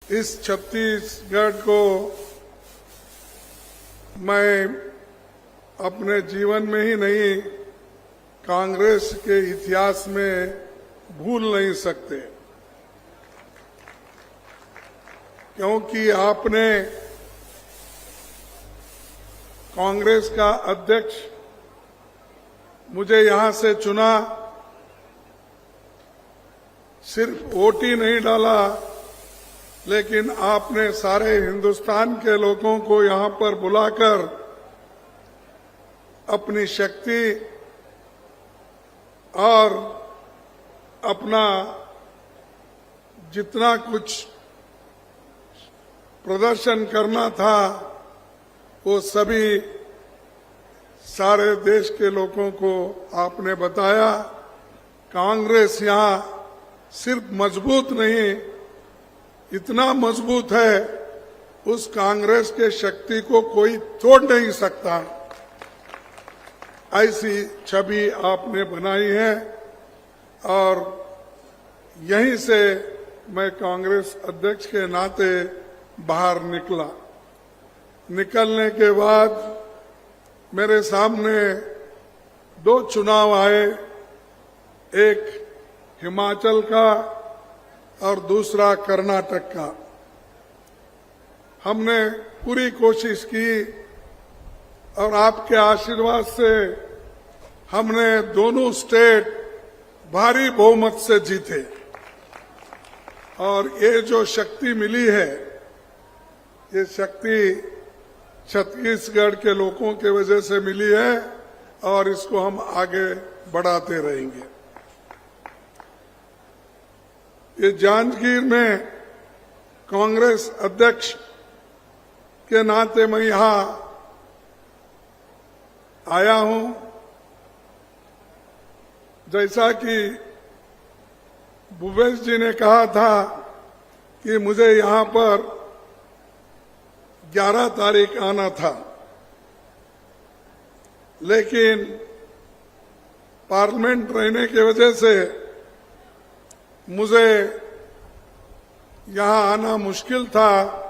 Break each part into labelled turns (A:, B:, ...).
A: इस छत्तीसगढ़ को मैं अपने जीवन में ही नहीं, कांग्रेस के इतिहास में भूल नहीं सकते, क्योंकि आपने कांग्रेस का अध्यक्ष मुझे यहां से चुना। सिर्फ वोट ही नहीं डाला, लेकिन आपने सारे हिंदुस्तान के लोगों को यहां पर बुलाकर अपनी शक्ति और अपना जितना कुछ प्रदर्शन करना था वो सभी सारे देश के लोगों को आपने बताया। कांग्रेस यहां सिर्फ मजबूत नहीं, इतना मजबूत है, उस कांग्रेस के शक्ति को कोई तोड़ नहीं सकता। ऐसी छवि आपने बनाई है और यहीं से मैं कांग्रेस अध्यक्ष के नाते बाहर निकला। निकलने के बाद मेरे सामने दो चुनाव आए, एक हिमाचल का और दूसरा कर्नाटक का। हमने पूरी कोशिश की और आपके आशीर्वाद से हमने दोनों स्टेट भारी बहुमत से जीते और ये जो शक्ति मिली है, ये शक्ति छत्तीसगढ़ के लोगों के वजह से मिली है और इसको हम आगे बढ़ाते रहेंगे। ये जांजगीर में कांग्रेस अध्यक्ष के नाते मैं यहां आया हूं। जैसा कि भूपेश जी ने कहा था कि मुझे यहां पर 11 तारीख आना था, लेकिन पार्लियामेंट रहने की वजह से मुझे यहां आना मुश्किल था।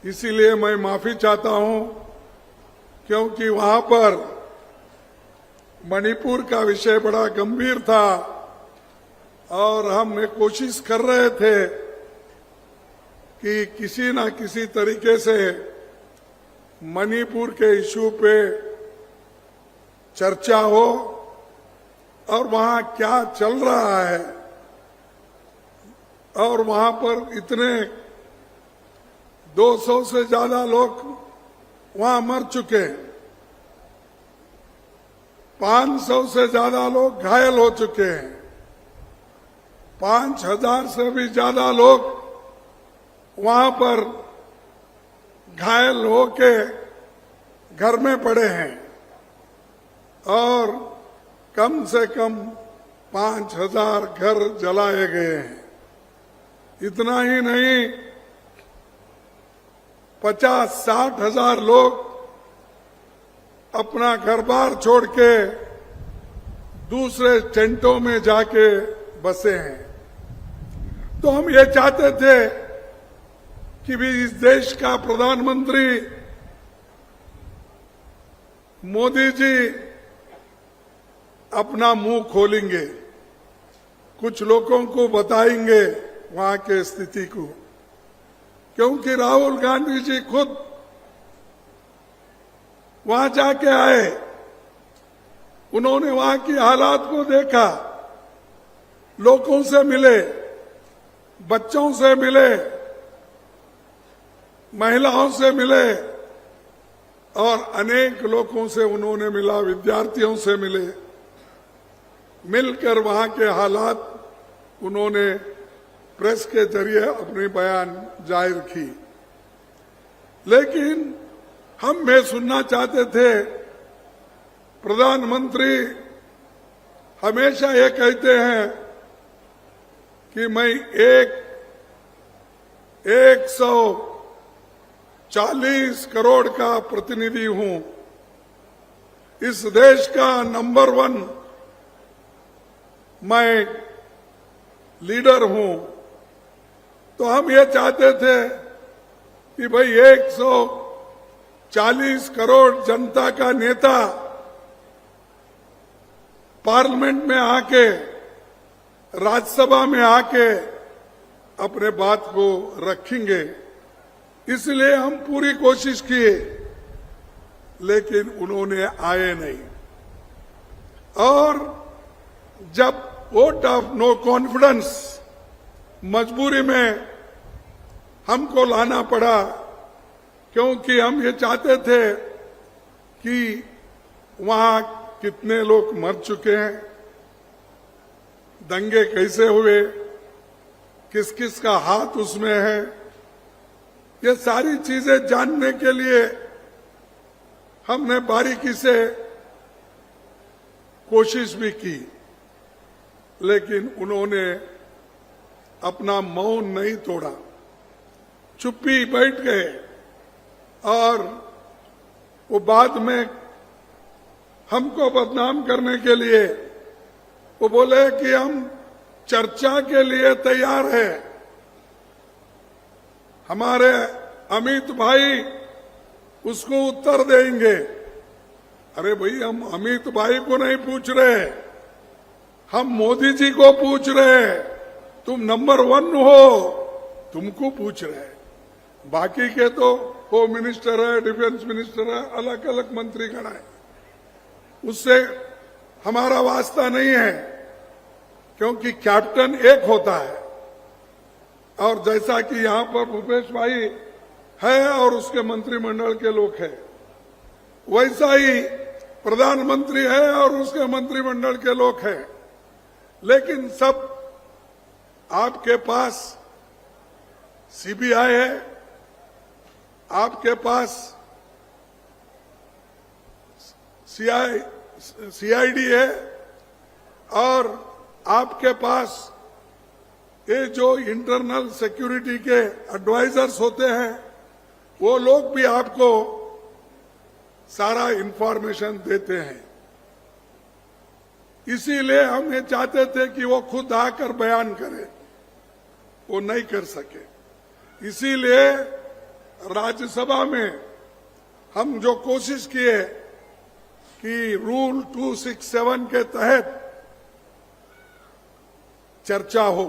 A: इसीलिए मैं माफी चाहता हूं, क्योंकि वहां पर मणिपुर का विषय बड़ा गंभीर था और हम कोशिश कर रहे थे कि किसी न किसी तरीके से मणिपुर के इशू पे चर्चा हो और वहां क्या चल रहा है। और वहां पर इतने 200 से ज्यादा लोग वहां मर चुके हैं, 500 से ज्यादा लोग घायल हो चुके हैं, 5000 से भी ज्यादा लोग वहां पर घायल होके घर में पड़े हैं और कम से कम 5000 घर जलाए गए हैं। इतना ही नहीं, 50-60 हजार लोग अपना घर बार छोड़ के दूसरे टेंटों में जाके बसे हैं। तो हम ये चाहते थे कि भी इस देश का प्रधानमंत्री मोदी जी अपना मुंह खोलेंगे, कुछ लोगों को बताएंगे वहां के स्थिति को, क्योंकि राहुल गांधी जी खुद वहां जाके आए, उन्होंने वहां की हालात को देखा, लोगों से मिले, बच्चों से मिले, महिलाओं से मिले और अनेक लोगों से उन्होंने मिला, विद्यार्थियों से मिले। मिलकर वहां के हालात उन्होंने प्रेस के जरिए अपनी बयान जाहिर की। लेकिन हम ये सुनना चाहते थे, प्रधानमंत्री हमेशा ये कहते हैं कि मैं 140 करोड़ का प्रतिनिधि हूं, इस देश का नंबर 1 मैं लीडर हूं, तो हम ये चाहते थे कि भाई 140 करोड़ जनता का नेता पार्लियामेंट में आके, राज्यसभा में आके अपने बात को रखेंगे, इसलिए हम पूरी कोशिश किए, लेकिन उन्होंने आए नहीं। और जब वोट ऑफ नो कॉन्फिडेंस मजबूरी में हमको लाना पड़ा, क्योंकि हम ये चाहते थे कि वहां कितने लोग मर चुके हैं, दंगे कैसे हुए, किस किस का हाथ उसमें है, ये सारी चीजें जानने के लिए हमने बारीकी से कोशिश भी की, लेकिन उन्होंने अपना मौन नहीं तोड़ा, चुप्पी बैठ गए। और वो बाद में हमको बदनाम करने के लिए वो बोले कि हम चर्चा के लिए तैयार है। हमारे अमित भाई उसको उत्तर देंगे। अरे भाई, हम अमित भाई को नहीं पूछ रहे, हम मोदी जी को पूछ रहे हैं। तुम नंबर 1 हो, तुमको पूछ रहे हैं। बाकी के तो होम मिनिस्टर है, डिफेंस मिनिस्टर है, अलग अलग मंत्रीगण है, उससे हमारा वास्ता नहीं है, क्योंकि कैप्टन एक होता है। और जैसा कि यहां पर भूपेश भाई है और उसके मंत्रिमंडल के लोग हैं, वैसा ही प्रधानमंत्री है और उसके मंत्रिमंडल के लोग हैं। लेकिन सब आपके पास सीबीआई है, आपके पास सीआईडी है, और आपके पास ये जो इंटरनल सिक्योरिटी के एडवाइजर्स होते हैं, वो लोग भी आपको सारा इंफॉर्मेशन देते हैं। इसीलिए हम ये चाहते थे कि वो खुद आकर बयान करे, वो नहीं कर सके। इसीलिए राज्यसभा में हम जो कोशिश किए कि रूल 267 के तहत चर्चा हो,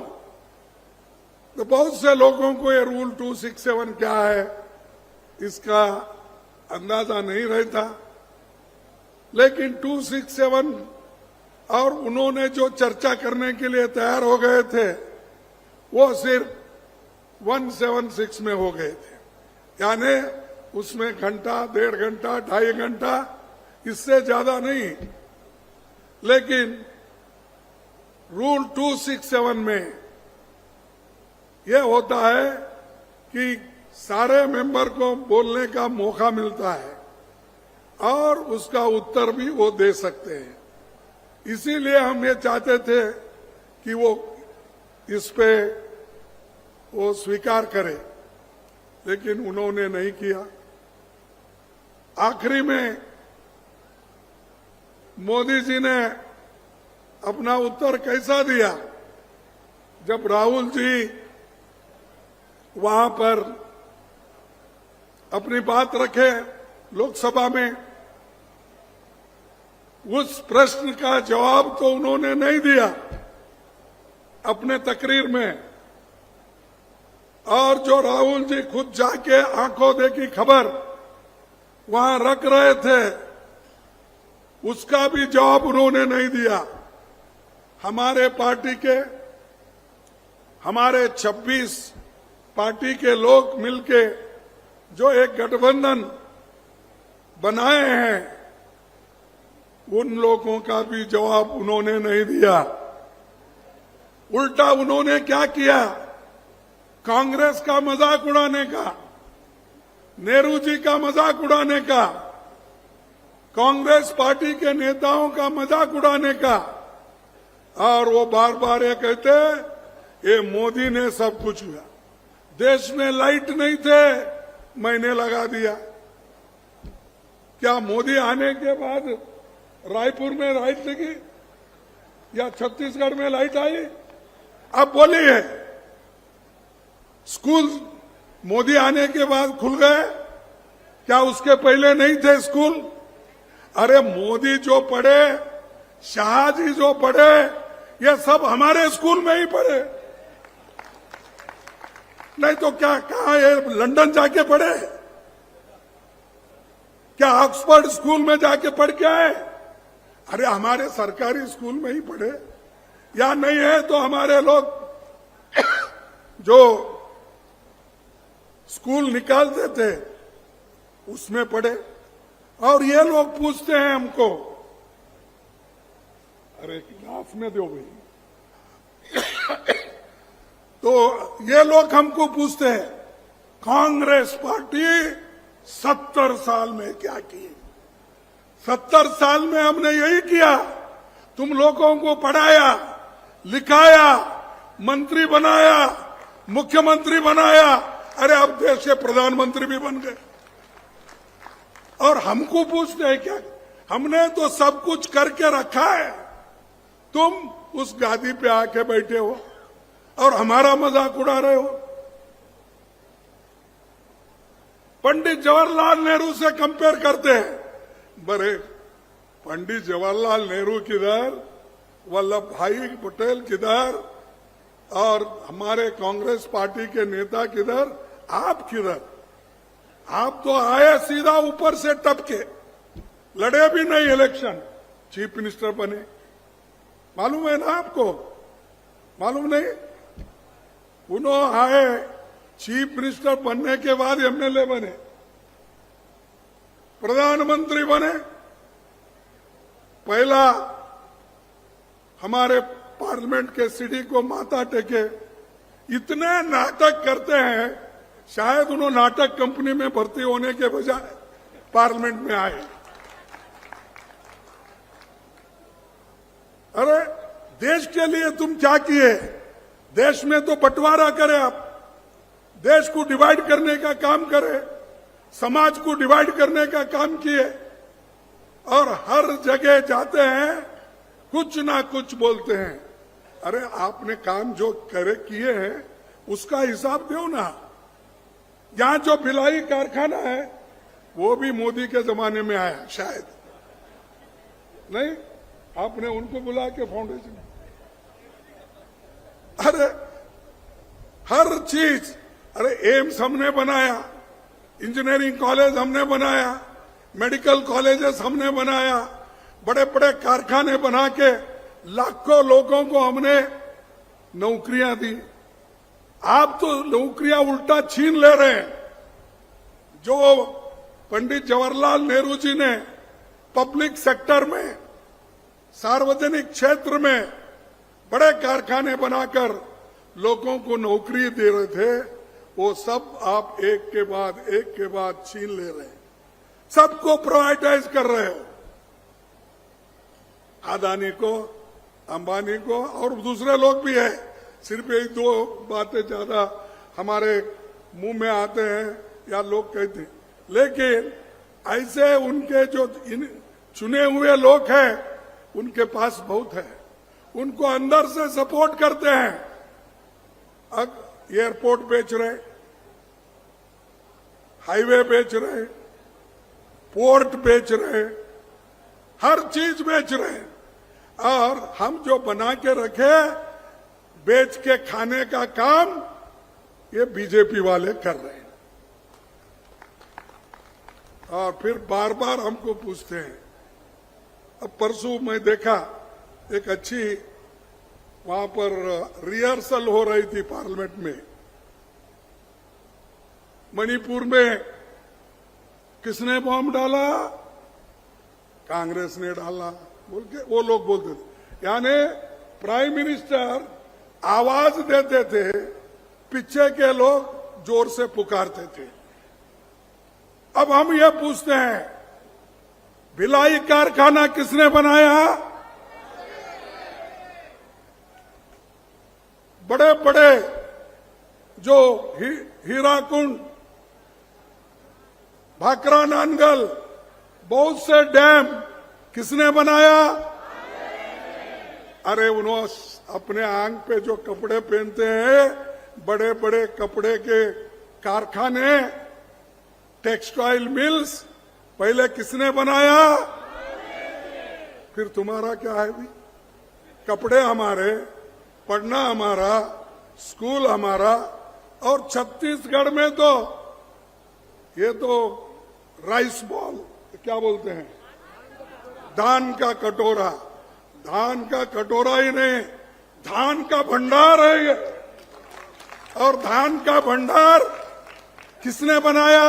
A: तो बहुत से लोगों को ये रूल 267 क्या है इसका अंदाजा नहीं रहता। लेकिन 267 और उन्होंने जो चर्चा करने के लिए तैयार हो गए थे, वो सिर्फ 176 में हो गए थे। यानी उसमें घंटा, 1.5 घंटा, 2.5 घंटा, इससे ज्यादा नहीं। लेकिन रूल 267 में यह होता है कि सारे मेंबर को बोलने का मौका मिलता है और उसका उत्तर भी वो दे सकते हैं। इसीलिए हम ये चाहते थे कि वो इस पे वो स्वीकार करे, लेकिन उन्होंने नहीं किया। आखिरी में मोदी जी ने अपना उत्तर कैसा दिया, जब राहुल जी वहां पर अपनी बात रखे लोकसभा में, उस प्रश्न का जवाब तो उन्होंने नहीं दिया अपने तकरीर में। और जो राहुल जी खुद जाके आंखों देखी खबर वहां रख रहे थे, उसका भी जवाब उन्होंने नहीं दिया। हमारे पार्टी के, हमारे 26 पार्टी के लोग मिलके जो एक गठबंधन बनाए हैं, उन लोगों का भी जवाब उन्होंने नहीं दिया। उल्टा उन्होंने क्या किया, कांग्रेस का मजाक उड़ाने का, नेहरू जी का मजाक उड़ाने का, कांग्रेस पार्टी के नेताओं का मजाक उड़ाने का। और वो बार बार ये कहते ये मोदी ने सब कुछ हुआ, देश में लाइट नहीं थे, मैंने लगा दिया। क्या मोदी आने के बाद रायपुर में लाइट लगी या छत्तीसगढ़ में लाइट आई? अब बोलिए, स्कूल मोदी आने के बाद खुल गए, क्या उसके पहले नहीं थे स्कूल? अरे मोदी जो पढ़े, शाह जी जो पढ़े, ये सब हमारे स्कूल में ही पढ़े, नहीं तो क्या कहा ये लंदन जाके पढ़े? क्या ऑक्सफोर्ड स्कूल में जाके पढ़ के आए? अरे हमारे सरकारी स्कूल में ही पढ़े। या नहीं है तो हमारे लोग जो स्कूल निकालते थे उसमें पढ़े। और ये लोग पूछते हैं हमको, अरे गिलास में दो भाई। तो ये लोग हमको पूछते हैं, कांग्रेस पार्टी 70 साल में क्या की? 70 साल में हमने यही किया, तुम लोगों को पढ़ाया, लिखाया, मंत्री बनाया, मुख्यमंत्री बनाया, अरे अब देश के प्रधानमंत्री भी बन गए। और हमको पूछते हैं क्या? हमने तो सब कुछ करके रखा है, तुम उस गादी पे आके बैठे हो और हमारा मजाक उड़ा रहे हो। पंडित जवाहरलाल नेहरू से कंपेयर करते हैं, बड़े पंडित जवाहरलाल नेहरू किधर, वल्लभ भाई पटेल किधर, और हमारे कांग्रेस पार्टी के नेता किधर, आप किधर? आप तो आए सीधा ऊपर से टपके, लड़े भी नहीं इलेक्शन, चीफ मिनिस्टर बने। मालूम है ना आपको? मालूम नहीं? उन्होंने आए, चीफ मिनिस्टर बनने के बाद एमएलए बने, प्रधानमंत्री बने। पहला हमारे पार्लियामेंट के सीढ़ी को माथा टेके। इतने नाटक करते हैं, शायद उन्होंने नाटक कंपनी में भर्ती होने के बजाय पार्लियामेंट में आए। अरे देश के लिए तुम क्या किए? देश में तो बंटवारा करे, आप देश को डिवाइड करने का काम करे, समाज को डिवाइड करने का काम किए, और हर जगह जाते हैं कुछ ना कुछ बोलते हैं। अरे आपने काम जो करे किए हैं उसका हिसाब दो ना। यहां जो भिलाई कारखाना है वो भी मोदी के जमाने में आया, शायद नहीं? आपने उनको बुला के फाउंडेशन, अरे हर चीज, अरे एम्स हमने बनाया, इंजीनियरिंग कॉलेज हमने बनाया, मेडिकल कॉलेजेस हमने बनाया, बड़े बड़े कारखाने बना के लाखों लोगों को हमने नौकरियां दी। आप तो नौकरियां उल्टा छीन ले रहे हैं। जो पंडित जवाहरलाल नेहरू जी ने पब्लिक सेक्टर में, सार्वजनिक क्षेत्र में बड़े कारखाने बनाकर लोगों को नौकरी दे रहे थे, वो सब आप एक के बाद छीन ले रहे हैं। सबको प्राइवेटाइज कर रहे हो, अदानी को, अंबानी को, और दूसरे लोग भी है। सिर्फ एक दो बातें ज्यादा हमारे मुंह में आते हैं या लोग कहते हैं, लेकिन ऐसे उनके जो चुने हुए लोग हैं उनके पास बहुत है, उनको अंदर से सपोर्ट करते हैं। अब एयरपोर्ट बेच रहे, हाईवे बेच रहे, पोर्ट बेच रहे, हर चीज बेच रहे हैं, और हम जो बना के रखे बेच के खाने का काम ये बीजेपी वाले कर रहे हैं। और फिर बार बार हमको पूछते हैं। अब परसों मैं देखा एक अच्छी वहां पर रिहर्सल हो रही थी पार्लियामेंट में। मणिपुर में किसने बॉम्ब डाला? कांग्रेस ने डाला बोल के वो लोग बोलते थे। यानी प्राइम मिनिस्टर आवाज देते थे, पीछे के लोग जोर से पुकारते थे। अब हम ये पूछते हैं, भिलाई कारखाना किसने बनाया? बड़े बड़े जो हीराकुंड, भाखरा नानगल, बहुत से डैम किसने बनाया? अरे उन्होंने अपने आंख पे जो कपड़े पहनते हैं बड़े बड़े कपड़े के कारखाने, टेक्सटाइल मिल्स पहले किसने बनाया? फिर तुम्हारा क्या है भी? कपड़े हमारे, पढ़ना हमारा, स्कूल हमारा, और छत्तीसगढ़ में तो ये तो राइस बॉल, क्या बोलते हैं, धान का कटोरा, धान का कटोरा ही नहीं, धान का भंडार है ये। और धान का भंडार किसने बनाया?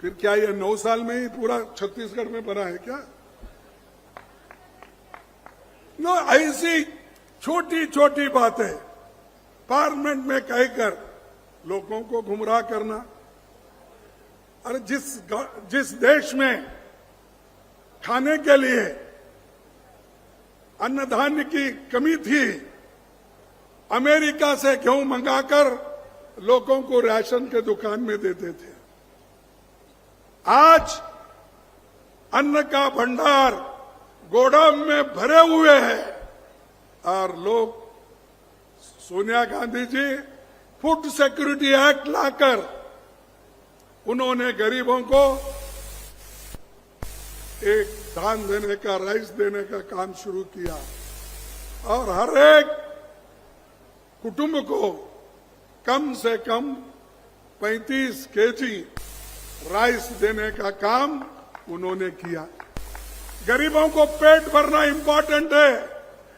A: फिर क्या ये 9 साल में ही पूरा छत्तीसगढ़ में बना है क्या? नो, ऐसी छोटी छोटी बातें पार्लियामेंट में कहकर लोगों को गुमराह करना। अरे जिस देश में खाने के लिए अन्न धान्य की कमी थी, अमेरिका से गेहूं मंगाकर लोगों को राशन के दुकान में देते थे। आज अन्न का भंडार गोदाम में भरे हुए हैं और लोग, Sonia Gandhi ji food security act लाकर उन्होंने गरीबों को एक धान देने का, राइस देने का काम शुरू किया और हर एक कुटुंब को कम से कम 35 केजी राइस देने का काम उन्होंने किया। गरीबों को पेट भरना इंपॉर्टेंट है,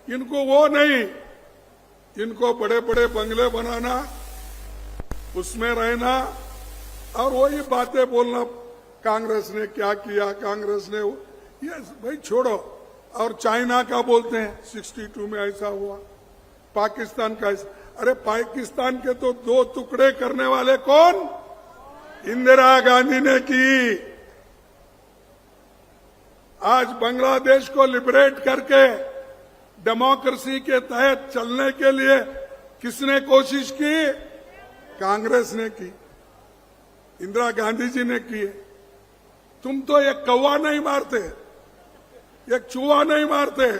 A: इनको वो नहीं, इनको बड़े बड़े बंगले बनाना, उसमें रहना और वही बातें बोलना, कांग्रेस ने क्या किया, कांग्रेस ने ये भाई छोड़ो। और चाइना का बोलते हैं 62 में ऐसा हुआ, पाकिस्तान का ऐसा। अरे पाकिस्तान के तो 2 टुकड़े करने वाले कौन? इंदिरा गांधी ने की। आज बांग्लादेश को लिबरेट करके डेमोक्रेसी के तहत चलने के लिए किसने कोशिश की? कांग्रेस ने की, इंदिरा गांधी जी ने की। तुम तो एक कौवा नहीं मारते, एक चूहा नहीं मारते,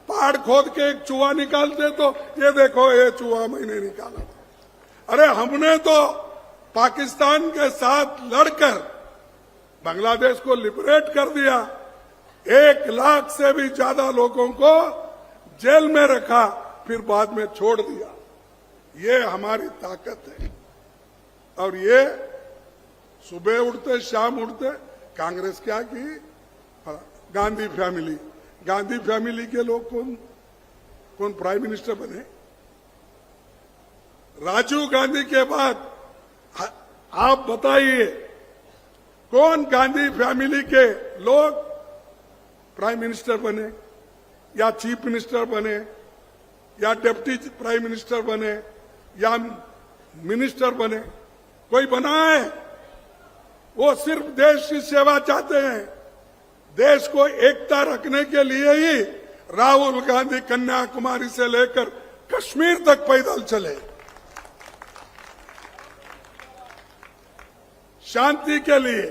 A: पहाड़ खोद के एक चूहा निकालते तो ये देखो ये चूहा मैंने निकाला। अरे हमने तो पाकिस्तान के साथ लड़कर बांग्लादेश को लिबरेट कर दिया। 1 लाख से भी ज्यादा लोगों को जेल में रखा, फिर बाद में छोड़ दिया। ये हमारी ताकत है। और ये सुबह उठते शाम उठते, कांग्रेस क्या की? गांधी फैमिली, गांधी फैमिली के लोग कौन प्राइम मिनिस्टर बने? राजीव गांधी के बाद आप बताइए कौन गांधी फैमिली के लोग प्राइम मिनिस्टर बने या चीफ मिनिस्टर बने या डिप्टी प्राइम मिनिस्टर बने या मिनिस्टर बने? कोई बना है? वो सिर्फ देश की सेवा चाहते हैं। देश को एकता रखने के लिए ही राहुल गांधी कन्याकुमारी से लेकर कश्मीर तक पैदल चले, शांति के लिए।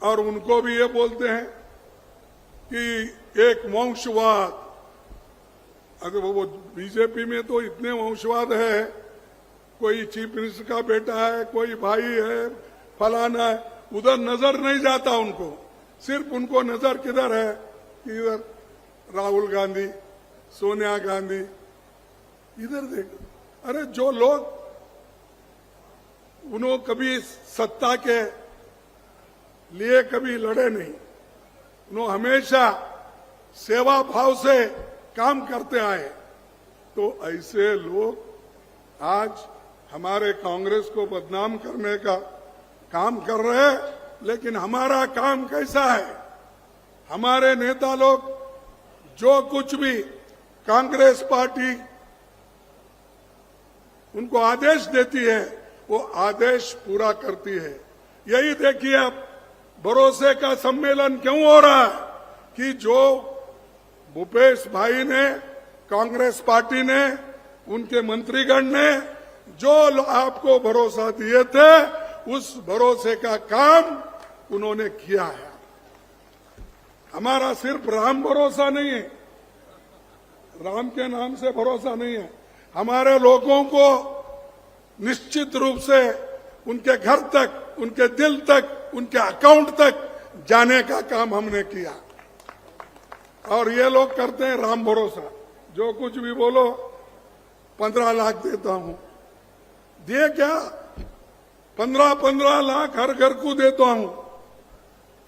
A: और उनको भी ये बोलते हैं कि एक वंशवाद, अगर वो बीजेपी में तो इतने वंशवाद है, कोई चीफ मिनिस्टर का बेटा है, कोई भाई है, फलाना है, उधर नजर नहीं जाता उनको। सिर्फ उनको नजर किधर है कि इधर राहुल गांधी, सोनिया गांधी, इधर देखो। अरे जो लोग उन्होंने कभी सत्ता के लिए कभी लड़े नहीं, उन्होंने हमेशा सेवा भाव से काम करते आए, तो ऐसे लोग आज हमारे कांग्रेस को बदनाम करने का काम कर रहे हैं। लेकिन हमारा काम कैसा है? हमारे नेता लोग जो कुछ भी कांग्रेस पार्टी उनको आदेश देती है, वो आदेश पूरा करती है। यही देखिए अब भरोसे का सम्मेलन क्यों हो रहा है कि जो भूपेश भाई ने, कांग्रेस पार्टी ने, उनके मंत्रीगण ने जो आपको भरोसा दिए थे, उस भरोसे का काम उन्होंने किया है। हमारा सिर्फ राम भरोसा नहीं है, राम के नाम से भरोसा नहीं है। हमारे लोगों को निश्चित रूप से उनके घर तक, उनके दिल तक, उनके अकाउंट तक जाने का काम हमने किया। और ये लोग करते हैं राम भरोसा, जो कुछ भी बोलो 15 लाख देता हूं। दिए क्या? 15 लाख हर घर को देता हूं।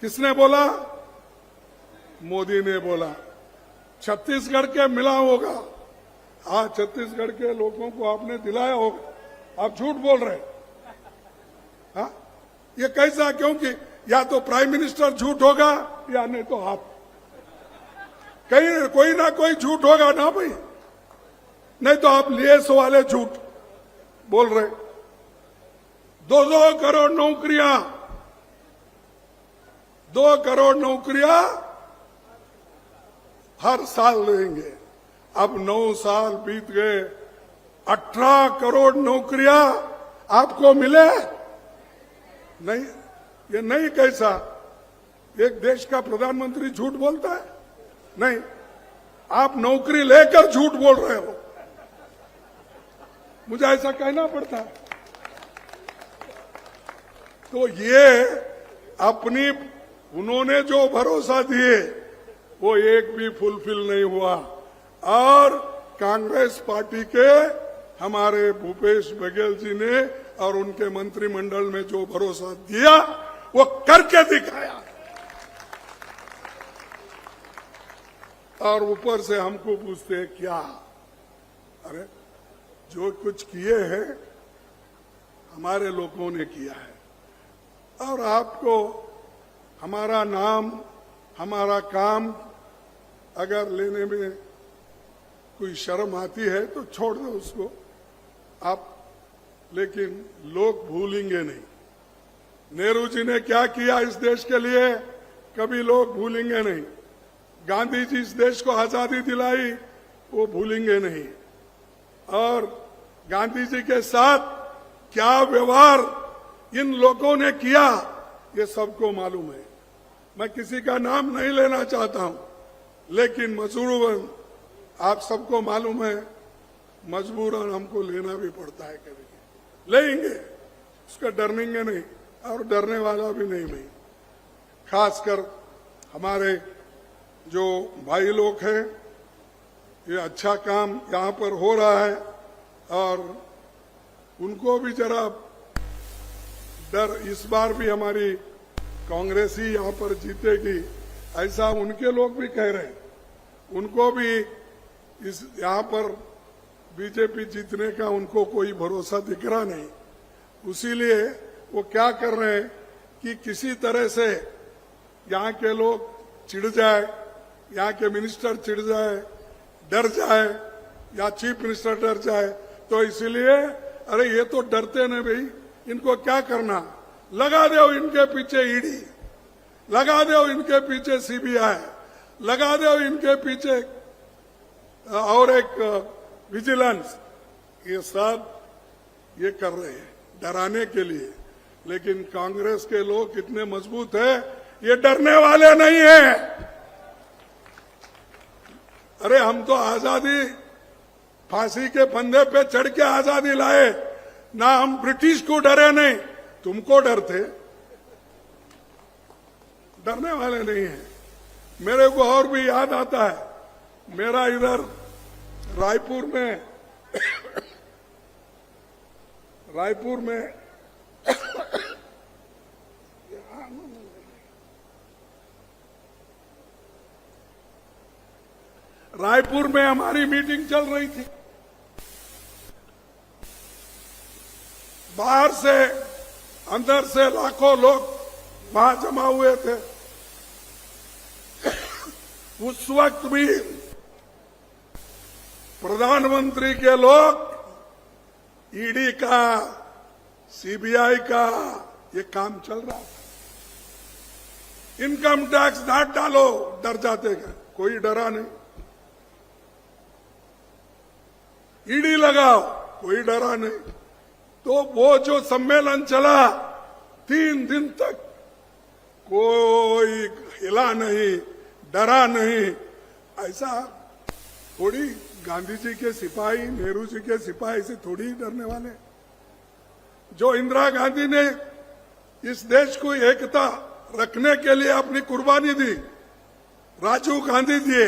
A: किसने बोला? मोदी ने बोला। छत्तीसगढ़ के मिला होगा। हाँ, छत्तीसगढ़ के लोगों को आपने दिलाया होगा। आप झूठ बोल रहे हैं। हाँ, ये कैसा? क्योंकि या तो प्राइम मिनिस्टर झूठ होगा या नहीं तो आप, कहीं कोई ना कोई झूठ होगा ना भाई। नहीं तो आप लिए वाले झूठ बोल रहे। 2 करोड़ नौकरियां, 2 करोड़ नौकरियां हर साल देंगे। अब 9 साल बीत गए, 18 करोड़ नौकरियां आपको मिले नहीं। ये नहीं कैसा? एक देश का प्रधानमंत्री झूठ बोलता है? नहीं, आप नौकरी लेकर झूठ बोल रहे हो। मुझे ऐसा कहना पड़ता है। तो ये अपनी उन्होंने जो भरोसा दिए वो एक भी फुलफिल नहीं हुआ। और कांग्रेस पार्टी के हमारे भूपेश बघेल जी ने और उनके मंत्रिमंडल में जो भरोसा दिया वो करके दिखाया। और ऊपर से हमको पूछते हैं क्या? अरे जो कुछ किए हैं हमारे लोगों ने किया है। और आपको हमारा नाम, हमारा काम अगर लेने में कोई शर्म आती है तो छोड़ दो उसको आप, लेकिन लोग भूलेंगे नहीं। नेहरू जी ने क्या किया इस देश के लिए, कभी लोग भूलेंगे नहीं। गांधी जी इस देश को आजादी दिलाई, वो भूलेंगे नहीं। और गांधी जी के साथ क्या व्यवहार इन लोगों ने किया ये सबको मालूम है। मैं किसी का नाम नहीं लेना चाहता हूं, लेकिन मजबूरन आप सबको मालूम है, मजबूरन हमको लेना भी पड़ता है। कभी लेंगे, उसका डरेंगे नहीं और डरने वाला भी नहीं मैं। खासकर हमारे जो भाई लोग हैं, ये अच्छा काम यहाँ पर हो रहा है और उनको भी जरा डर, इस बार भी हमारी कांग्रेस ही यहाँ पर जीतेगी ऐसा उनके लोग भी कह रहे हैं। उनको भी इस यहाँ पर बीजेपी जीतने का उनको कोई भरोसा दिख रहा नहीं। उसीलिए वो क्या कर रहे हैं कि किसी तरह से यहाँ के लोग चिढ़ जाए, यहाँ के मिनिस्टर चिढ़ जाए, डर जाए, या चीफ मिनिस्टर डर जाए। तो इसीलिए अरे ये तो डरते नहीं भाई, इनको क्या करना, लगा दो इनके पीछे ईडी, लगा दो इनके पीछे सीबीआई, लगा दो इनके पीछे और एक विजिलेंस। ये सब ये कर रहे हैं डराने के लिए। लेकिन कांग्रेस के लोग कितने मजबूत है, ये डरने वाले नहीं है। अरे हम तो आजादी, फांसी के फंदे पे चढ़ के आजादी लाए ना, हम ब्रिटिश को डरे नहीं, तुमको डरते। डरने वाले नहीं है। मेरे को और भी याद आता है, मेरा इधर रायपुर में रायपुर में हमारी मीटिंग चल रही थी। बाहर से अंदर से लाखों लोग वहां जमा हुए थे। उस वक्त भी प्रधानमंत्री के लोग ईडी का, सीबीआई का ये काम चल रहा था। इनकम टैक्स ना डालो, डर जाते हैं, कोई डरा नहीं। ईडी लगाओ, कोई डरा नहीं। तो वो जो सम्मेलन चला 3 दिन तक, कोई हिला नहीं, डरा नहीं। ऐसा थोड़ी गांधी जी के सिपाही, नेहरू जी के सिपाही से थोड़ी ही डरने वाले। जो इंदिरा गांधी ने इस देश को एकता रखने के लिए अपनी कुर्बानी दी, राजीव गांधी दिए,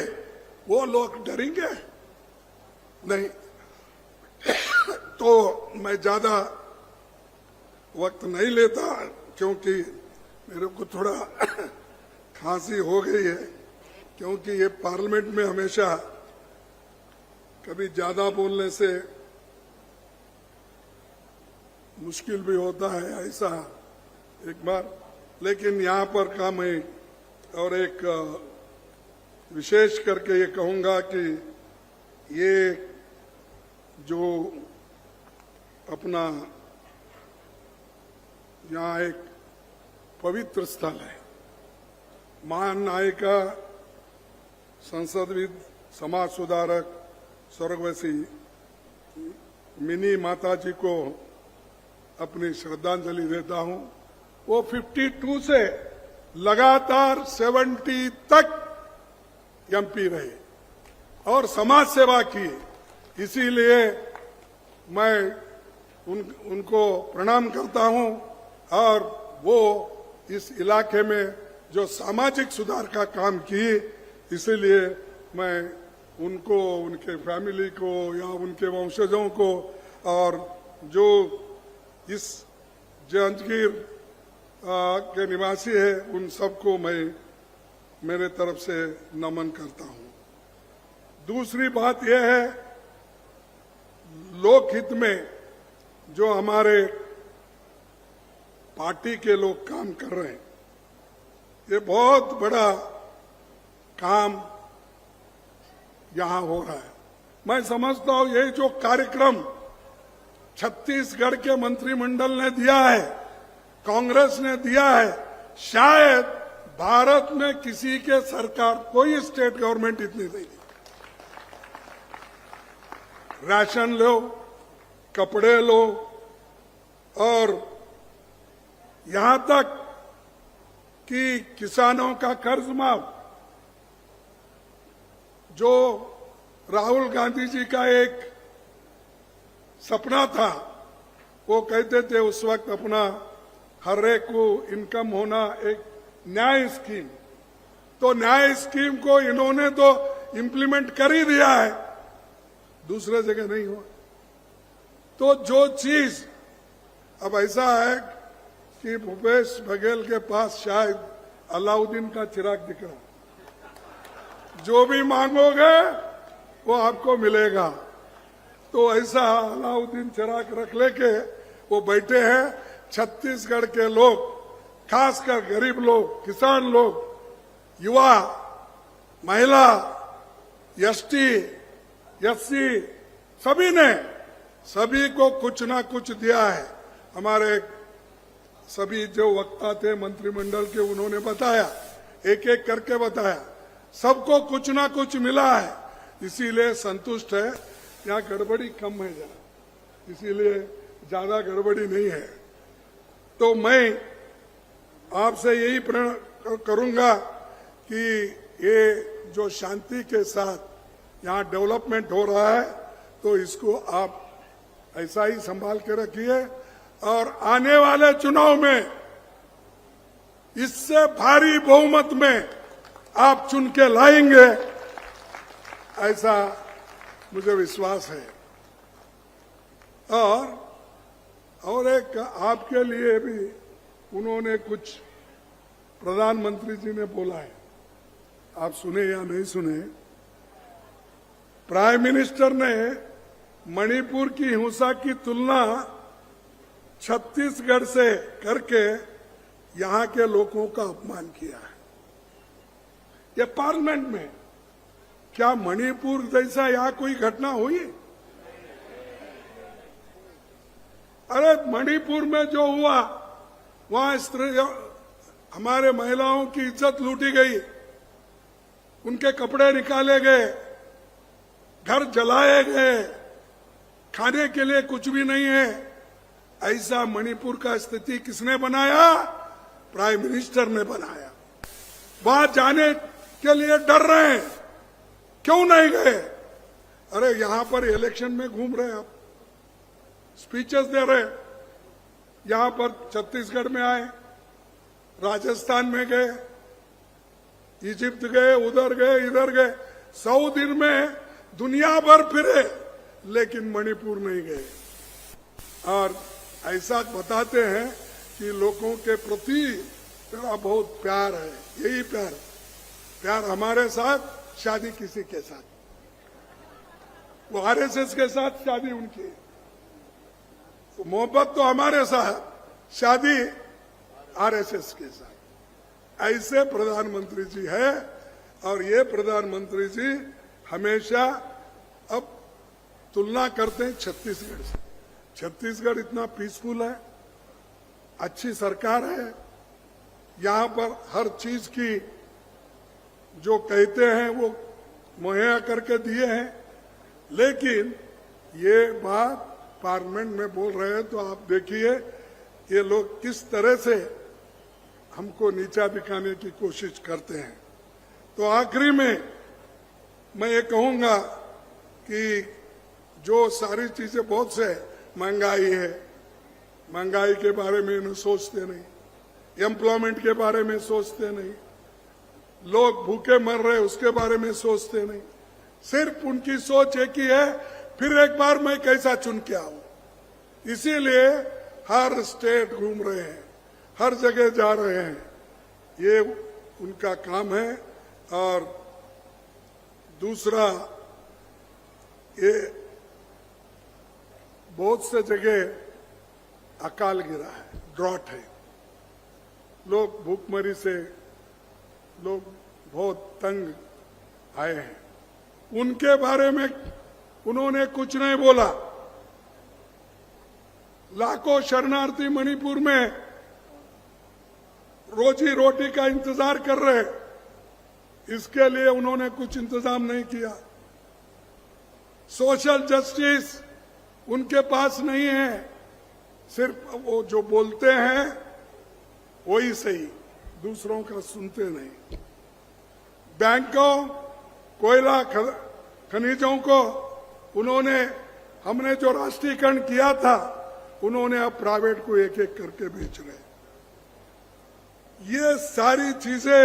A: वो लोग डरेंगे नहीं। तो मैं ज्यादा वक्त नहीं लेता, क्योंकि मेरे को थोड़ा खांसी हो गई है, क्योंकि ये पार्लियामेंट में हमेशा कभी ज्यादा बोलने से मुश्किल भी होता है, ऐसा एक बार। लेकिन यहाँ पर का मैं और एक विशेष करके ये कहूंगा कि ये जो अपना यहाँ एक पवित्र स्थल है, महान नायिका, संसदविद, समाज सुधारक स्वर्गवासी मिनी माता जी को अपनी श्रद्धांजलि देता हूं। वो 52 से लगातार 70 तक एमपी रहे और समाज सेवा की, इसीलिए मैं उनको प्रणाम करता हूं। और वो इस इलाके में जो सामाजिक सुधार का काम किए, इसीलिए मैं उनको, उनके फैमिली को या उनके वंशजों को और जो इस जंजगीर के निवासी है, उन सबको मैं मेरे तरफ से नमन करता हूं। दूसरी बात यह है, लोकहित में जो हमारे पार्टी के लोग काम कर रहे हैं, ये बहुत बड़ा काम यहां हो रहा है। मैं समझता हूं ये जो कार्यक्रम छत्तीसगढ़ के मंत्रिमंडल ने दिया है, कांग्रेस ने दिया है, शायद भारत में किसी के सरकार, कोई स्टेट गवर्नमेंट इतनी नहीं दी। राशन लो, कपड़े लो, और यहां तक कि किसानों का कर्ज माफ, जो राहुल गांधी जी का एक सपना था, वो कहते थे उस वक्त अपना हर एक को इनकम होना, एक न्याय स्कीम। तो न्याय स्कीम को इन्होंने तो इम्प्लीमेंट कर ही दिया है, दूसरे जगह नहीं हुआ। तो जो चीज अब ऐसा है कि भूपेश बघेल के पास शायद अलाउद्दीन का चिराग दिख रहा, जो भी मांगोगे वो आपको मिलेगा। तो ऐसा अलाउद्दीन चिराग रख लेके वो बैठे हैं। छत्तीसगढ़ के लोग, खासकर गरीब लोग, किसान लोग, युवा, महिला, एसटी, एससी, सभी को कुछ ना कुछ दिया है। हमारे सभी जो वक्ता थे मंत्रिमंडल के, उन्होंने बताया, एक एक करके बताया, सबको कुछ ना कुछ मिला है, इसीलिए संतुष्ट है। यहाँ गड़बड़ी कम है जरा, इसीलिए ज्यादा गड़बड़ी नहीं है। तो मैं आपसे यही प्रण करूंगा कि ये जो शांति के साथ यहाँ डेवलपमेंट हो रहा है, तो इसको आप ऐसा ही संभाल के रखिए, और आने वाले चुनाव में इससे भारी बहुमत में आप चुन के लाएंगे, ऐसा मुझे विश्वास है। और एक आपके लिए भी उन्होंने कुछ प्रधानमंत्री जी ने बोला है, आप सुने या नहीं सुने। प्राइम मिनिस्टर ने मणिपुर की हिंसा की तुलना छत्तीसगढ़ से करके यहां के लोगों का अपमान किया है। ये पार्लियामेंट में क्या मणिपुर जैसा यहां कोई घटना हुई? अरे मणिपुर में जो हुआ, वहां हमारे महिलाओं की इज्जत लूटी गई, उनके कपड़े निकाले गए, घर जलाए गए, खाने के लिए कुछ भी नहीं है। ऐसा मणिपुर का स्थिति किसने बनाया? प्राइम मिनिस्टर ने बनाया। वहां जाने के लिए डर रहे हैं, क्यों नहीं गए? अरे यहां पर इलेक्शन में घूम रहे आप, स्पीचेस दे रहे, यहां पर छत्तीसगढ़ में आए, राजस्थान में गए, इजिप्ट गए, उधर गए, इधर गए, 100 दिन में दुनिया भर फिरे, लेकिन मणिपुर नहीं गए। और ऐसा बताते हैं कि लोगों के प्रति तेरा बहुत प्यार है। यही प्यार हमारे साथ, शादी किसी के साथ, वो आरएसएस के साथ शादी उनकी, तो मोहब्बत तो हमारे साथ, शादी आरएसएस के साथ। ऐसे प्रधानमंत्री जी है। और ये प्रधानमंत्री जी हमेशा अब तुलना करते हैं छत्तीसगढ़ से। छत्तीसगढ़ इतना पीसफुल है, अच्छी सरकार है, यहां पर हर चीज की जो कहते हैं वो मुहैया करके दिए हैं। लेकिन ये बात पार्लियामेंट में बोल रहे हैं तो आप देखिए ये लोग किस तरह से हमको नीचा दिखाने की कोशिश करते हैं। तो आखिरी में मैं ये कहूंगा कि जो सारी चीजें बहुत से महंगाई है, महंगाई के बारे में इन्हें सोचते नहीं, एम्प्लॉयमेंट के बारे में सोचते नहीं, लोग भूखे मर रहे उसके बारे में सोचते नहीं। सिर्फ उनकी सोच एक ही है, फिर एक बार मैं कैसा चुन के आऊं। इसीलिए हर स्टेट घूम रहे हैं, हर जगह जा रहे हैं, ये उनका काम है। और दूसरा, ये बहुत से जगह अकाल गिरा है, ड्रॉट है, लोग भूखमरी से लोग बहुत तंग आए हैं। उनके बारे में उन्होंने कुछ नहीं बोला। लाखों शरणार्थी मणिपुर में रोजी रोटी का इंतजार कर रहे, इसके लिए उन्होंने कुछ इंतजाम नहीं किया। सोशल जस्टिस उनके पास नहीं है, सिर्फ वो जो बोलते हैं वही सही, दूसरों का सुनते नहीं। बैंकों, कोयला खनिजों को उन्होंने, हमने जो राष्ट्रीयकरण किया था, उन्होंने अब प्राइवेट को एक एक करके बेच रहे। ये सारी चीजें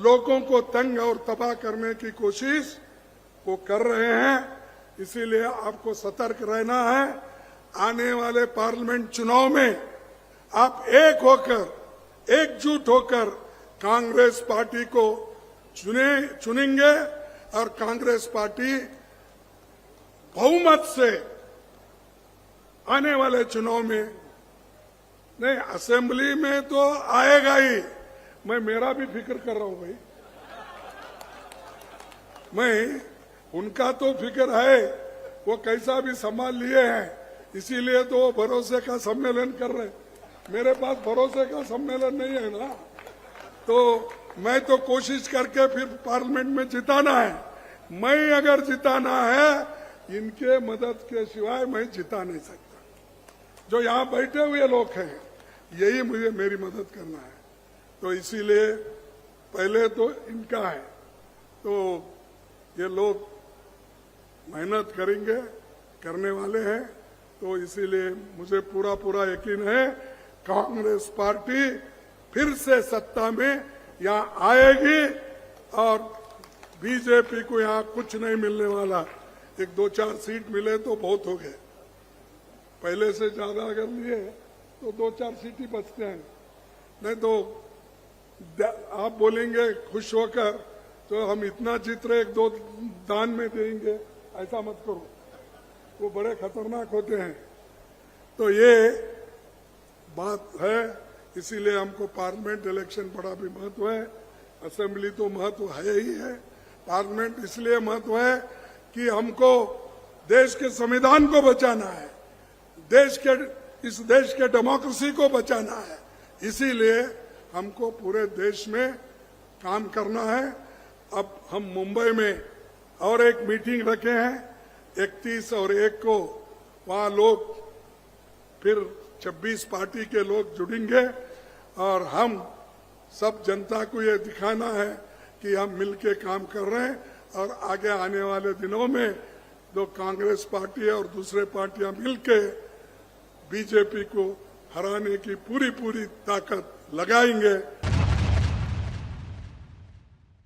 A: लोगों को तंग और तबाह करने की कोशिश वो कर रहे हैं। इसीलिए आपको सतर्क रहना है। आने वाले पार्लियामेंट चुनाव में आप एक होकर, एकजुट होकर कांग्रेस पार्टी को चुनेंगे और कांग्रेस पार्टी बहुमत से आने वाले चुनाव में, नहीं असेंबली में तो आएगा ही। मैं मेरा भी फिक्र कर रहा हूं भाई, मैं उनका तो फिक्र है, वो कैसा भी संभाल लिए हैं, इसीलिए तो वो भरोसे का सम्मेलन कर रहे। मेरे पास भरोसे का सम्मेलन नहीं है ना, तो मैं तो कोशिश करके फिर पार्लियामेंट में जिताना है। मैं अगर जिताना है, इनके मदद के सिवाय मैं जिता नहीं सकता। जो यहाँ बैठे हुए लोग हैं, यही मुझे मेरी मदद करना है। तो इसीलिए पहले तो इनका है, तो ये लोग मेहनत करेंगे, करने वाले हैं। तो इसीलिए मुझे पूरा यकीन है कांग्रेस पार्टी फिर से सत्ता में यहाँ आएगी और बीजेपी को यहाँ कुछ नहीं मिलने वाला। एक 2-4 सीट मिले तो बहुत हो गए, पहले से ज्यादा अगर लिए तो 2-4 सीट ही बचते हैं। नहीं तो आप बोलेंगे खुश होकर तो हम इतना जीत रहे, 1-2 दान में देंगे, ऐसा मत करो, वो बड़े खतरनाक होते हैं। तो ये बात है, इसीलिए हमको पार्लियामेंट इलेक्शन बड़ा भी महत्व है। असेंबली तो महत्व है ही है, पार्लियामेंट इसलिए महत्व है कि हमको देश के संविधान को बचाना है, इस देश के डेमोक्रेसी को बचाना है। इसीलिए हमको पूरे देश में काम करना है। अब हम मुंबई में और एक मीटिंग रखे हैं 31 और 1 को, वहां लोग फिर 26 पार्टी के लोग जुड़ेंगे और हम सब जनता को ये दिखाना है कि हम मिलके काम कर रहे हैं और आगे आने वाले दिनों में जो कांग्रेस पार्टी और दूसरे पार्टियां मिलके बीजेपी को हराने की पूरी ताकत लगाएंगे।